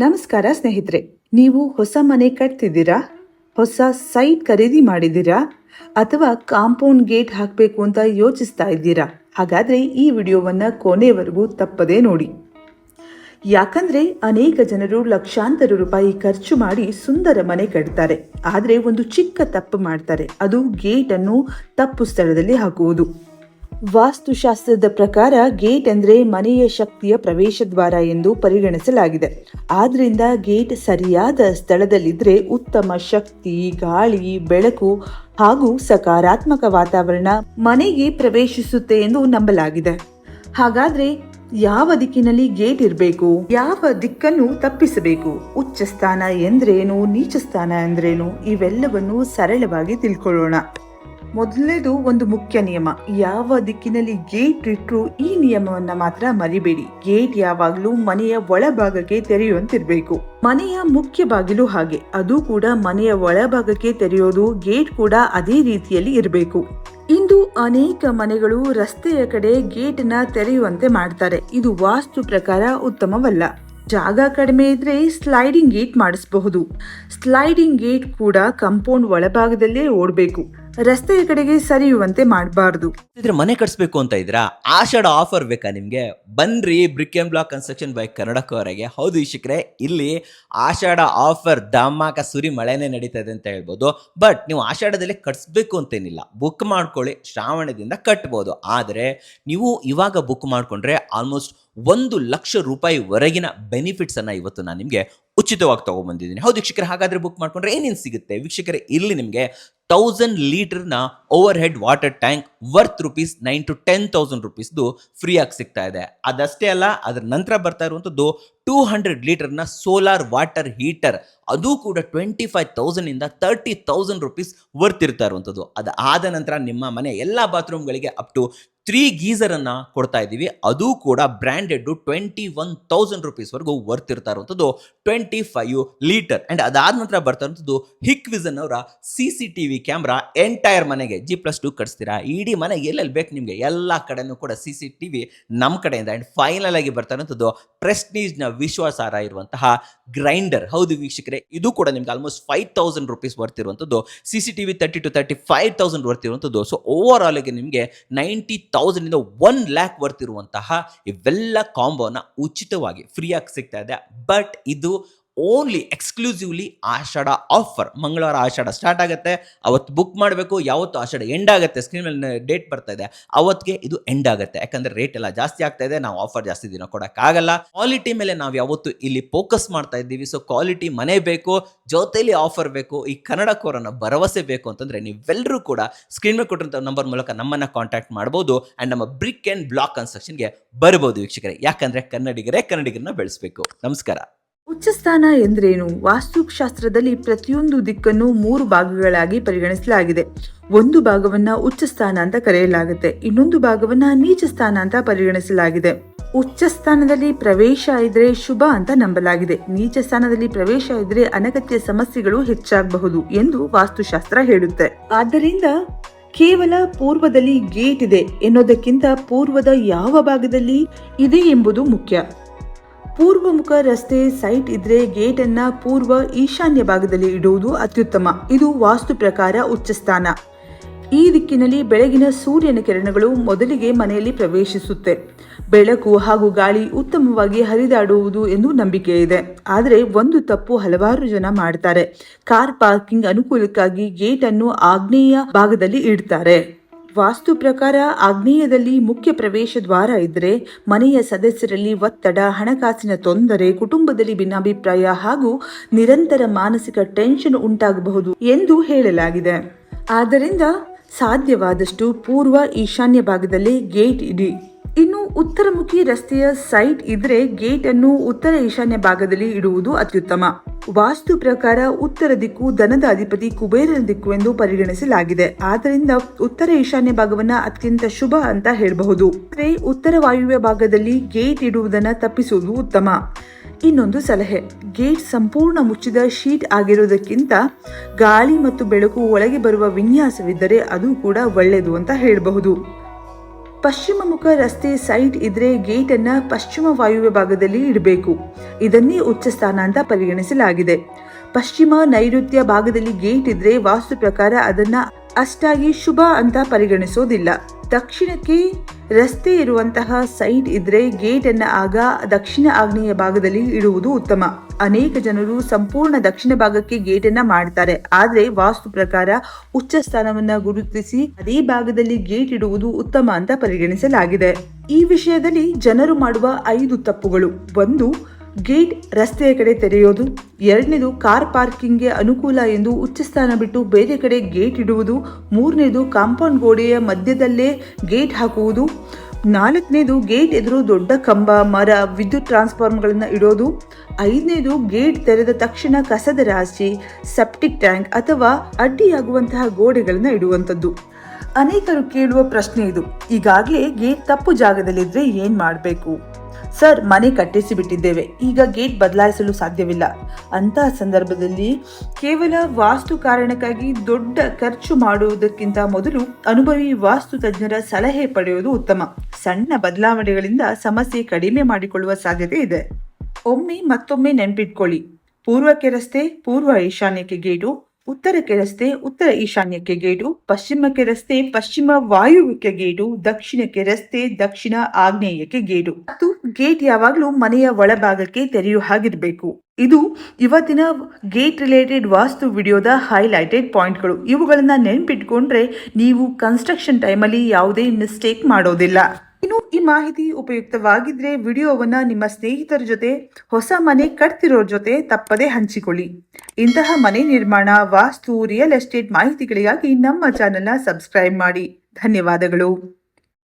ನಮಸ್ಕಾರ ಸ್ನೇಹಿತರೆ, ನೀವು ಹೊಸ ಮನೆ ಕಟ್ತಿದ್ದೀರಾ? ಹೊಸ ಸೈಟ್ ಖರೀದಿ ಮಾಡಿದ್ದೀರಾ? ಅಥವಾ ಕಾಂಪೌಂಡ್ ಗೇಟ್ ಹಾಕಬೇಕು ಅಂತ ಯೋಚಿಸ್ತಾ ಇದ್ದೀರಾ? ಹಾಗಾದರೆ ಈ ವಿಡಿಯೋವನ್ನು ಕೊನೆವರೆಗೂ ತಪ್ಪದೇ ನೋಡಿ. ಯಾಕಂದರೆ ಅನೇಕ ಜನರು ಲಕ್ಷಾಂತರ ರೂಪಾಯಿ ಖರ್ಚು ಮಾಡಿ ಸುಂದರ ಮನೆ ಕಟ್ತಾರೆ. ಆದರೆ ಒಂದು ಚಿಕ್ಕ ತಪ್ಪು ಮಾಡ್ತಾರೆ, ಅದು ಗೇಟನ್ನು ತಪ್ಪು ಸ್ಥಳದಲ್ಲಿ ಹಾಕುವುದು. ವಾಸ್ತುಶಾಸ್ತ್ರದ ಪ್ರಕಾರ ಗೇಟ್ ಅಂದರೆ ಮನೆಯ ಶಕ್ತಿಯ ಪ್ರವೇಶ ದ್ವಾರ ಎಂದು ಪರಿಗಣಿಸಲಾಗಿದೆ. ಆದ್ರಿಂದ ಗೇಟ್ ಸರಿಯಾದ ಸ್ಥಳದಲ್ಲಿದ್ದರೆ ಉತ್ತಮ ಶಕ್ತಿ, ಗಾಳಿ, ಬೆಳಕು ಹಾಗೂ ಸಕಾರಾತ್ಮಕ ವಾತಾವರಣ ಮನೆಗೆ ಪ್ರವೇಶಿಸುತ್ತೆ ಎಂದು ನಂಬಲಾಗಿದೆ. ಹಾಗಾದ್ರೆ ಯಾವ ದಿಕ್ಕಿನಲ್ಲಿ ಗೇಟ್ ಇರಬೇಕು, ಯಾವ ದಿಕ್ಕನ್ನು ತಪ್ಪಿಸಬೇಕು, ಉಚ್ಚ ಸ್ಥಾನ ಎಂದ್ರೇನು, ನೀಚ ಸ್ಥಾನ ಎಂದ್ರೇನು, ಇವೆಲ್ಲವನ್ನು ಸರಳವಾಗಿ ತಿಳ್ಕೊಳ್ಳೋಣ. ಮೊದಲನೇದು ಒಂದು ಮುಖ್ಯ ನಿಯಮ. ಯಾವ ದಿಕ್ಕಿನಲ್ಲಿ ಗೇಟ್ ಇಟ್ಟರು ಈ ನಿಯಮವನ್ನ ಮಾತ್ರ ಮರಿಬೇಡಿ. ಗೇಟ್ ಯಾವಾಗಲೂ ಮನೆಯ ಒಳಭಾಗಕ್ಕೆ ತೆರೆಯುವಂತಿರ್ಬೇಕು. ಮನೆಯ ಮುಖ್ಯ ಬಾಗಿಲು ಹಾಗೆ, ಅದು ಕೂಡ ಮನೆಯ ಒಳಭಾಗಕ್ಕೆ ತೆರೆಯೋದು. ಗೇಟ್ ಕೂಡ ಅದೇ ರೀತಿಯಲ್ಲಿ ಇರಬೇಕು. ಇಂದು ಅನೇಕ ಮನೆಗಳು ರಸ್ತೆಯ ಕಡೆ ಗೇಟ್ ನ ತೆರೆಯುವಂತೆ ಮಾಡ್ತಾರೆ. ಇದು ವಾಸ್ತು ಪ್ರಕಾರ ಉತ್ತಮವಲ್ಲ. ಜಾಗ ಕಡಿಮೆ ಇದ್ರೆ ಸ್ಲೈಡಿಂಗ್ ಗೇಟ್ ಮಾಡಿಸಬಹುದು. ಸ್ಲೈಡಿಂಗ್ ಗೇಟ್ ಕೂಡ ಕಾಂಪೌಂಡ್ ಒಳಭಾಗದಲ್ಲೇ ಓಡಬೇಕು, ರಸ್ತೆಯ ಕಡೆಗೆ ಸರಿಯುವಂತೆ ಮಾಡಬಾರ್ದು. ಮನೆ ಕಟ್ಸ್ಬೇಕು ಅಂತ ಇದ್ರಾ? ಆಷಾಢ ಆಫರ್ ಬೇಕಾ ನಿಮ್ಗೆ? ಬನ್ರಿ brick and block construction by ಕನ್ನಡಕವರೆಗೆ. ಹೌದು ವೀಕ್ಷಕರೇ, ಇಲ್ಲಿ ಆಷಾಢ ಆಫರ್ ಧಮಾಕ ಸುರಿ ಮಳೆನೇ ನಡೀತಾ ಇದೆ ಅಂತ ಹೇಳ್ಬೋದು. ಬಟ್ ನೀವು ಆಷಾಢದಲ್ಲಿ ಕಟ್ಸ್ಬೇಕು ಅಂತೇನಿಲ್ಲ, ಬುಕ್ ಮಾಡ್ಕೊಳ್ಳಿ, ಶ್ರಾವಣದಿಂದ ಕಟ್ಬೋದು. ಆದರೆ ನೀವು ಇವಾಗ ಬುಕ್ ಮಾಡ್ಕೊಂಡ್ರೆ ಆಲ್ಮೋಸ್ಟ್ 1,00,000 ರೂಪಾಯಿವರೆಗಿನ ಬೆನಿಫಿಟ್ಸ್ ಅನ್ನ ಇವತ್ತು ನಾನು ನಿಮಗೆ ಉಚಿತವಾಗಿ ತಗೊಂಡ್ಬಂದಿದ್ದೀನಿ. ಹೌದು ವೀಕ್ಷಕರೇ, ಹಾಗಾದ್ರೆ ಬುಕ್ ಮಾಡ್ಕೊಂಡ್ರೆ ಏನೇನು ಸಿಗುತ್ತೆ ವೀಕ್ಷಕರೇ? ಇಲ್ಲಿ ನಿಮಗೆ 1000 ಲೀಟರ್ನ over head water tank worth ₹9,000 to 10,000 ರೂಪೀಸ್ದು ಫ್ರೀ ಆಗಿ ಸಿಗ್ತಾ ಇದೆ. ಅದಷ್ಟೇ ಅಲ್ಲ, ಅದರ ನಂತರ ಬರ್ತಾ ಇರುವಂಥದ್ದು 200 ಲೀಟರ್ನ ಸೋಲಾರ್ ವಾಟರ್ ಹೀಟರ್, ಅದು ಕೂಡ 25,000 ಇಂದ 30,000 ರೂಪೀಸ್ ವರ್ತ್ ಇರ್ತಾ ಇರುವಂಥದ್ದು. ಅದಾದ ನಂತರ ನಿಮ್ಮ ಮನೆ ಎಲ್ಲ ಬಾತ್ರೂಮ್ಗಳಿಗೆ ಅಪ್ ಟು 3 ಗೀಸರ್ ಅನ್ನ ಕೊಡ್ತಾ ಇದ್ದೀವಿ. ಅದು ಕೂಡ ಬ್ರ್ಯಾಂಡೆಡ್ 21,000 ರೂಪೀಸ್ವರೆಗೂ ವರ್ತ್ ಇರ್ತಾ ಇರುವಂಥದ್ದು 25 ಲೀಟರ್. ಅಂಡ್ ಅದಾದ ನಂತರ ಬರ್ತಾ ಇರುವಂಥದ್ದು ಹಿಕ್ವಿಸನ್ ಅವರ CCTV ಕ್ಯಾಮ್ರಾ. ಎಂಟೈರ್ ಮನೆಗೆ G+2 ಕಟ್ಸ್ತೀರಾ, ಇಡೀ ಮನೆ ಎಲ್ಲೆಲ್ಲಿ ಬೇಕು ನಿಮಗೆ ಎಲ್ಲ ಕಡೆನೂ ಕೂಡ CCTV ನಮ್ಮ ಕಡೆಯಿಂದ. ಅಂಡ್ ಫೈನಲ್ ಆಗಿ ಬರ್ತಾ ಇರುವಂಥದ್ದು ಪ್ರೆಸ್ಟೀಜ್ನ ವಿಶ್ವಾಸಾರ್ಹ ಇರುವಂತಹ ಗ್ರೈಂಡರ್. ಹೌದು ವೀಕ್ಷಕರೇ, ಇದು ಕೂಡ ನಿಮ್ಗೆ ಆಲ್ಮೋಸ್ಟ್ 5,000 ರೂಪೀಸ್ ವರ್ತ್ ಇರುವಂಥದ್ದು. CCTV 30,000 to 35,000 ವರ್ತ್ ಇರುವಂಥದ್ದು. ಸೊ ಓವರ್ ಆಲ್ ಗೆ ನಿಮಗೆ 90,000 ಇಂದ 1,00,000 ವರ್ತ್ ಇರುವಂತಹ ಇವೆಲ್ಲ ಕಾಂಬೋನ ಉಚಿತವಾಗಿ ಫ್ರೀಯಾಗಿ ಸಿಗ್ತಾ ಇದೆ. ಬಟ್ ಇದು ಓನ್ಲಿ ಎಕ್ಸ್ಕ್ಲೂಸಿವ್ಲಿ ಆಷಾಢ ಆಫರ್. ಮಂಗಳವಾರ ಆಷಾಢ ಸ್ಟಾರ್ಟ್ ಆಗುತ್ತೆ, ಅವತ್ತು ಬುಕ್ ಮಾಡಬೇಕು. ಯಾವತ್ತು ಆಷಾಢ ಎಂಡ್ ಆಗುತ್ತೆ, ಸ್ಕ್ರೀನ್ ಮೇಲೆ ಡೇಟ್ ಬರ್ತಾ ಇದೆ, ಅವತ್ತಿಗೆ ಇದು ಎಂಡ್ ಆಗುತ್ತೆ. ಯಾಕಂದ್ರೆ ರೇಟ್ ಎಲ್ಲ ಜಾಸ್ತಿ ಆಗ್ತಾ ಇದೆ, ನಾವು ಆಫರ್ ಜಾಸ್ತಿ ದಿನ ಕೊಡೋಕ್ಕಾಗಲ್ಲ. ಕ್ವಾಲಿಟಿ ಮೇಲೆ ನಾವು ಯಾವತ್ತು ಇಲ್ಲಿ ಫೋಕಸ್ ಮಾಡ್ತಾ ಇದ್ದೀವಿ. ಸೊ ಕ್ವಾಲಿಟಿ ಮನೆ ಬೇಕು, ಜೊತೆಲಿ ಆಫರ್ ಬೇಕು, ಈ ಕನ್ನಡಕವರನ್ನ ಭರವಸೆ ಬೇಕು ಅಂತಂದ್ರೆ ನೀವೆಲ್ಲರೂ ಕೂಡ ಸ್ಕ್ರೀನ್ ಮೇಲೆ ಕೊಟ್ಟಿರೋ ನಂಬರ್ ಮೂಲಕ ನಮ್ಮನ್ನ ಕಾಂಟ್ಯಾಕ್ಟ್ ಮಾಡಬಹುದು. ಅಂಡ್ ನಮ್ಮ ಬ್ರಿಕ್ ಅಂಡ್ ಬ್ಲಾಕ್ ಕನ್ಸ್ಟ್ರಕ್ಷನ್ಗೆ ಬರಬಹುದು ವೀಕ್ಷಕರೇ. ಯಾಕಂದ್ರೆ ಕನ್ನಡಿಗರನ್ನ ಬೆಳೆಸಬೇಕು. ನಮಸ್ಕಾರ. ಉಚ್ಚಸ್ಥಾನ ಎಂದ್ರೇನು? ವಾಸ್ತುಶಾಸ್ತ್ರದಲ್ಲಿ ಪ್ರತಿಯೊಂದು ದಿಕ್ಕನ್ನು 3 ಭಾಗಗಳಾಗಿ ಪರಿಗಣಿಸಲಾಗಿದೆ. ಒಂದು ಭಾಗವನ್ನ ಉಚ್ಚ ಸ್ಥಾನ ಅಂತ ಕರೆಯಲಾಗುತ್ತೆ, ಇನ್ನೊಂದು ಭಾಗವನ್ನ ನೀಚ ಸ್ಥಾನ ಅಂತ ಪರಿಗಣಿಸಲಾಗಿದೆ. ಉಚ್ಚ ಸ್ಥಾನದಲ್ಲಿ ಪ್ರವೇಶ ಇದ್ರೆ ಶುಭ ಅಂತ ನಂಬಲಾಗಿದೆ. ನೀಚ ಸ್ಥಾನದಲ್ಲಿ ಪ್ರವೇಶ ಇದ್ರೆ ಅನಗತ್ಯ ಸಮಸ್ಯೆಗಳು ಹೆಚ್ಚಾಗಬಹುದು ಎಂದು ವಾಸ್ತುಶಾಸ್ತ್ರ ಹೇಳುತ್ತೆ. ಆದ್ದರಿಂದ ಕೇವಲ ಪೂರ್ವದಲ್ಲಿ ಗೇಟ್ ಇದೆ ಎನ್ನುವುದಕ್ಕಿಂತ ಪೂರ್ವದ ಯಾವ ಭಾಗದಲ್ಲಿ ಇದೆ ಎಂಬುದು ಮುಖ್ಯ. ಪೂರ್ವಮುಖ ರಸ್ತೆ ಸೈಟ್ ಇದ್ರೆ ಗೇಟ್ ಅನ್ನ ಪೂರ್ವ ಈಶಾನ್ಯ ಭಾಗದಲ್ಲಿ ಇಡುವುದು ಅತ್ಯುತ್ತಮ. ಇದು ವಾಸ್ತು ಪ್ರಕಾರ ಉಚ್ಚಸ್ಥಾನ. ಈ ದಿಕ್ಕಿನಲ್ಲಿ ಬೆಳಗಿನ ಸೂರ್ಯನ ಕಿರಣಗಳು ಮೊದಲಿಗೆ ಮನೆಯಲ್ಲಿ ಪ್ರವೇಶಿಸುತ್ತೆ. ಬೆಳಕು ಹಾಗೂ ಗಾಳಿ ಉತ್ತಮವಾಗಿ ಹರಿದಾಡುವುದು ಎಂದು ನಂಬಿಕೆ ಇದೆ. ಆದರೆ ಒಂದು ತಪ್ಪು ಹಲವಾರು ಜನ ಮಾಡ್ತಾರೆ. ಕಾರ್ ಪಾರ್ಕಿಂಗ್ ಅನುಕೂಲಕ್ಕಾಗಿ ಗೇಟ್ ಅನ್ನು ಆಗ್ನೇಯ ಭಾಗದಲ್ಲಿ ಇಡ್ತಾರೆ. ವಾಸ್ತು ಪ್ರಕಾರ ಆಗ್ನೇಯದಲ್ಲಿ ಮುಖ್ಯ ಪ್ರವೇಶ ದ್ವಾರ ಇದ್ರೆ ಮನೆಯ ಸದಸ್ಯರಲ್ಲಿ ಒತ್ತಡ, ಹಣಕಾಸಿನ ತೊಂದರೆ, ಕುಟುಂಬದಲ್ಲಿ ಭಿನ್ನಾಭಿಪ್ರಾಯ ಹಾಗೂ ನಿರಂತರ ಮಾನಸಿಕ ಟೆನ್ಷನ್ ಉಂಟಾಗಬಹುದು ಎಂದು ಹೇಳಲಾಗಿದೆ. ಆದ್ದರಿಂದ ಸಾಧ್ಯವಾದಷ್ಟು ಪೂರ್ವ ಈಶಾನ್ಯ ಭಾಗದಲ್ಲಿ ಗೇಟ್ ಇಡಿ. ಇನ್ನು ಉತ್ತರಮುಖಿ ರಸ್ತೆಯ ಸೈಟ್ ಇದ್ರೆ ಗೇಟ್ ಅನ್ನು ಉತ್ತರ ಈಶಾನ್ಯ ಭಾಗದಲ್ಲಿ ಇಡುವುದು ಅತ್ಯುತ್ತಮ. ವಾಸ್ತು ಪ್ರಕಾರ ಉತ್ತರ ದಿಕ್ಕು ಧನದ ಅಧಿಪತಿ ಕುಬೇರನ ದಿಕ್ಕು ಎಂದು ಪರಿಗಣಿಸಲಾಗಿದೆ. ಆದ್ದರಿಂದ ಉತ್ತರ ಈಶಾನ್ಯ ಭಾಗವನ್ನ ಅತ್ಯಂತ ಶುಭ ಅಂತ ಹೇಳಬಹುದು. ಉತ್ತರ ವಾಯುವ್ಯ ಭಾಗದಲ್ಲಿ ಗೇಟ್ ಇಡುವುದನ್ನು ತಪ್ಪಿಸುವುದು ಉತ್ತಮ. ಇನ್ನೊಂದು ಸಲಹೆ, ಗೇಟ್ ಸಂಪೂರ್ಣ ಮುಚ್ಚಿದ ಶೀಟ್ ಆಗಿರುವುದಕ್ಕಿಂತ ಗಾಳಿ ಮತ್ತು ಬೆಳಕು ಒಳಗೆ ಬರುವ ವಿನ್ಯಾಸವಿದ್ದರೆ ಅದು ಕೂಡ ಒಳ್ಳೆಯದು ಅಂತ ಹೇಳಬಹುದು. ಪಶ್ಚಿಮ ಮುಖ ರಸ್ತೆ ಸೈಟ್ ಇದ್ರೆ ಗೇಟ್ ಅನ್ನ ಪಶ್ಚಿಮ ವಾಯುವ್ಯ ಭಾಗದಲ್ಲಿ ಇಡಬೇಕು. ಇದನ್ನೇ ಉಚ್ಚ ಸ್ಥಾನ ಅಂತ ಪರಿಗಣಿಸಲಾಗಿದೆ. ಪಶ್ಚಿಮ ನೈಋತ್ಯ ಭಾಗದಲ್ಲಿ ಗೇಟ್ ಇದ್ರೆ ವಾಸ್ತು ಪ್ರಕಾರ ಅದನ್ನ ಅಷ್ಟಾಗಿ ಶುಭ ಅಂತ ಪರಿಗಣಿಸೋದಿಲ್ಲ. ದಕ್ಷಿಣಕ್ಕೆ ರಸ್ತೆ ಇರುವಂತಹ ಸೈಟ್ ಇದ್ರೆ ಗೇಟ್ ಅನ್ನ ಆಗ ದಕ್ಷಿಣ ಆಗ್ನೇಯ ಭಾಗದಲ್ಲಿ ಇಡುವುದು ಉತ್ತಮ. ಅನೇಕ ಜನರು ಸಂಪೂರ್ಣ ದಕ್ಷಿಣ ಭಾಗಕ್ಕೆ ಗೇಟ್ ಅನ್ನ ಮಾಡ್ತಾರೆ, ಆದ್ರೆ ವಾಸ್ತು ಪ್ರಕಾರ ಉಚ್ಚ ಸ್ಥಾನವನ್ನ ಗುರುತಿಸಿ ಅದೇ ಭಾಗದಲ್ಲಿ ಗೇಟ್ ಇಡುವುದು ಉತ್ತಮ ಅಂತ ಪರಿಗಣಿಸಲಾಗಿದೆ. ಈ ವಿಷಯದಲ್ಲಿ ಜನರು ಮಾಡುವ 5 ತಪ್ಪುಗಳು: 1. ಗೇಟ್ ರಸ್ತೆಯ ಕಡೆ ತೆರೆಯೋದು. 2ನೇದು ಕಾರ್ ಪಾರ್ಕಿಂಗ್ಗೆ ಅನುಕೂಲ ಎಂದು ಉಚ್ಚ ಸ್ಥಾನ ಬಿಟ್ಟು ಬೇರೆ ಕಡೆ ಗೇಟ್ ಇಡುವುದು. 3ನೇದು ಕಾಂಪೌಂಡ್ ಗೋಡೆಯ ಮಧ್ಯದಲ್ಲೇ ಗೇಟ್ ಹಾಕುವುದು. 4ನೇದು ಗೇಟ್ ಎದುರು ದೊಡ್ಡ ಕಂಬ, ಮರ, ವಿದ್ಯುತ್ ಟ್ರಾನ್ಸ್ಫಾರ್ಮರ್ಗಳನ್ನ ಇಡೋದು. 5ನೇದು ಗೇಟ್ ತೆರೆದ ತಕ್ಷಣ ಕಸದ ರಾಶಿ, ಸೆಪ್ಟಿಕ್ ಟ್ಯಾಂಕ್ ಅಥವಾ ಅಡ್ಡಿಯಾಗುವಂತಹ ಗೋಡೆಗಳನ್ನ ಇಡುವಂಥದ್ದು. ಅನೇಕರು ಕೇಳುವ ಪ್ರಶ್ನೆ ಇದು: ಈಗಾಗಲೇ ಗೇಟ್ ತಪ್ಪು ಜಾಗದಲ್ಲಿದ್ರೆ ಏನ್ ಮಾಡಬೇಕು? ಸರ್, ಮನೆ ಕಟ್ಟಿಸಿ ಬಿಟ್ಟಿದ್ದೇವೆ, ಈಗ ಗೇಟ್ ಬದಲಾಯಿಸಲು ಸಾಧ್ಯವಿಲ್ಲ. ಅಂತಹ ಸಂದರ್ಭದಲ್ಲಿ ಕೇವಲ ವಾಸ್ತು ಕಾರಣಕ್ಕಾಗಿ ದೊಡ್ಡ ಖರ್ಚು ಮಾಡುವುದಕ್ಕಿಂತ ಮೊದಲು ಅನುಭವಿ ವಾಸ್ತು ತಜ್ಞರ ಸಲಹೆ ಪಡೆಯುವುದು ಉತ್ತಮ. ಸಣ್ಣ ಬದಲಾವಣೆಗಳಿಂದ ಸಮಸ್ಯೆ ಕಡಿಮೆ ಮಾಡಿಕೊಳ್ಳುವ ಸಾಧ್ಯತೆ ಇದೆ. ಮತ್ತೊಮ್ಮೆ ನೆನಪಿಟ್ಕೊಳ್ಳಿ: ಪೂರ್ವಕ್ಕೆ ರಸ್ತೆ ಪೂರ್ವ ಈಶಾನ್ಯಕ್ಕೆ ಗೇಟು, ಉತ್ತರಕ್ಕೆ ರಸ್ತೆ ಉತ್ತರ ಈಶಾನ್ಯಕ್ಕೆ ಗೇಟು, ಪಶ್ಚಿಮಕ್ಕೆ ರಸ್ತೆ ಪಶ್ಚಿಮ ವಾಯುವ್ಯಕ್ಕೆ ಗೇಟು, ದಕ್ಷಿಣಕ್ಕೆ ರಸ್ತೆ ದಕ್ಷಿಣ ಆಗ್ನೇಯಕ್ಕೆ ಗೇಟು. ಮತ್ತು ಗೇಟ್ ಯಾವಾಗಲೂ ಮನೆಯ ಒಳಭಾಗಕ್ಕೆ ತೆರೆಯುವ ಹಾಗಿರಬೇಕು. ಇದು ಇವತ್ತಿನ ಗೇಟ್ ರಿಲೇಟೆಡ್ ವಾಸ್ತು ವಿಡಿಯೋದ ಹೈಲೈಟೆಡ್ ಪಾಯಿಂಟ್ಗಳು. ಇವುಗಳನ್ನ ನೆನಪಿಟ್ಕೊಂಡ್ರೆ ನೀವು ಕನ್ಸ್ಟ್ರಕ್ಷನ್ ಟೈಮಲ್ಲಿ ಯಾವುದೇ ಮಿಸ್ಟೇಕ್ ಮಾಡೋದಿಲ್ಲ. ಇನ್ನು ಈ ಮಾಹಿತಿ ಉಪಯುಕ್ತವಾಗಿದ್ರೆ ವಿಡಿಯೋವನ್ನ ನಿಮ್ಮ ಸ್ನೇಹಿತರ ಜೊತೆ, ಹೊಸ ಮನೆ ಕಟ್ತಿರೋರ ಜೊತೆ ತಪ್ಪದೇ ಹಂಚಿಕೊಳ್ಳಿ. ಇಂತಹ ಮನೆ ನಿರ್ಮಾಣ, ವಾಸ್ತು, ರಿಯಲ್ ಎಸ್ಟೇಟ್ ಮಾಹಿತಿಗಳಿಗಾಗಿ ನಮ್ಮ ಚಾನೆಲ್ನ ಸಬ್ಸ್ಕ್ರೈಬ್ ಮಾಡಿ. ಧನ್ಯವಾದಗಳು.